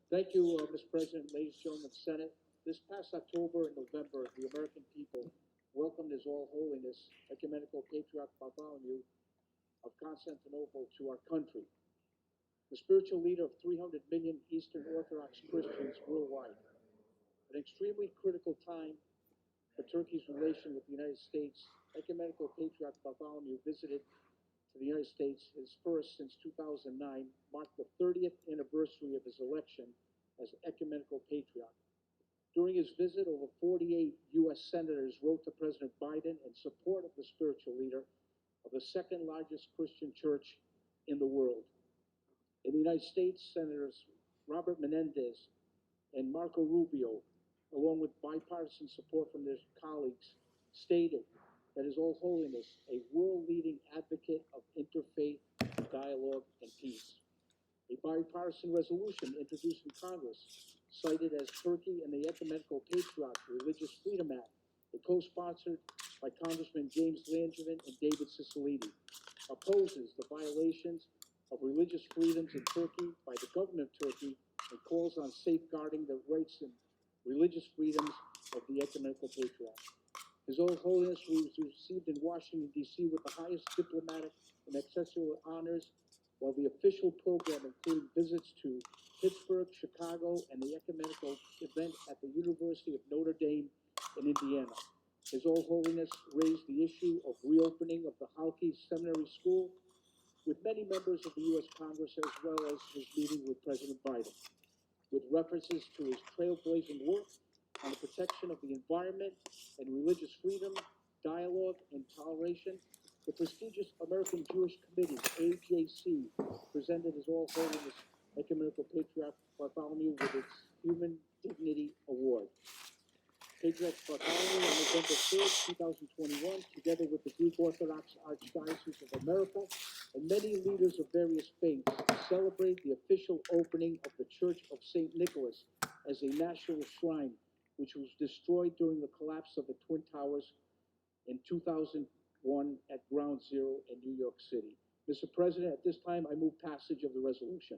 Thank you, Mr. President, ladies and gentlemen of the Senate. This past October and November, the American people welcomed His All Holiness Ecumenical Patriarch Bartholomew of Constantinople to our country, the spiritual leader of 300 million Eastern Orthodox Christians worldwide. An extremely critical time for Turkey's relation with the United States, Ecumenical Patriarch Bartholomew visited to the United States, his first since 2009, marked the 30th anniversary of his election as Ecumenical Patriarch. During his visit, over 48 U.S. senators wrote to President Biden in support of the spiritual leader of the second largest Christian church in the world. In the United States, Senators Robert Menendez and Marco Rubio, along with bipartisan support from their colleagues, stated that His All Holiness, a world-leading advocate of interfaith dialogue and peace. A bipartisan resolution introduced in Congress, cited as Turkey and the Ecumenical Patriarch Religious Freedom Act, and co-sponsored by Congressman James Langevin and David Cicilline, opposes the violations of religious freedoms in Turkey by the government of Turkey and calls on safeguarding the rights and religious freedoms of the Ecumenical Patriarch. His All Holiness was received in Washington, D.C. with the highest diplomatic and ecclesiastical honors, while the official program included visits to Pittsburgh, Chicago, and the ecumenical event at the University of Notre Dame in Indiana. His All Holiness raised the issue of reopening of the Halki Seminary School with many members of the U.S. Congress, as well as his meeting with President Biden, with references to his trailblazing work on the protection of the environment and religious freedom, dialogue, and toleration. The prestigious American Jewish Committee, AJC, presented His All Holiness Ecumenical Patriarch Bartholomew with its Human Dignity Award. Patriarch Bartholomew on November 3rd, 2021, together with the Greek Orthodox Archdiocese of America and many leaders of various faiths, celebrate the official opening of the Church of St. Nicholas as a national shrine, which was destroyed during the collapse of the Twin Towers in 2001 at Ground Zero in New York City. Mr. President, at this time, I move passage of the resolution.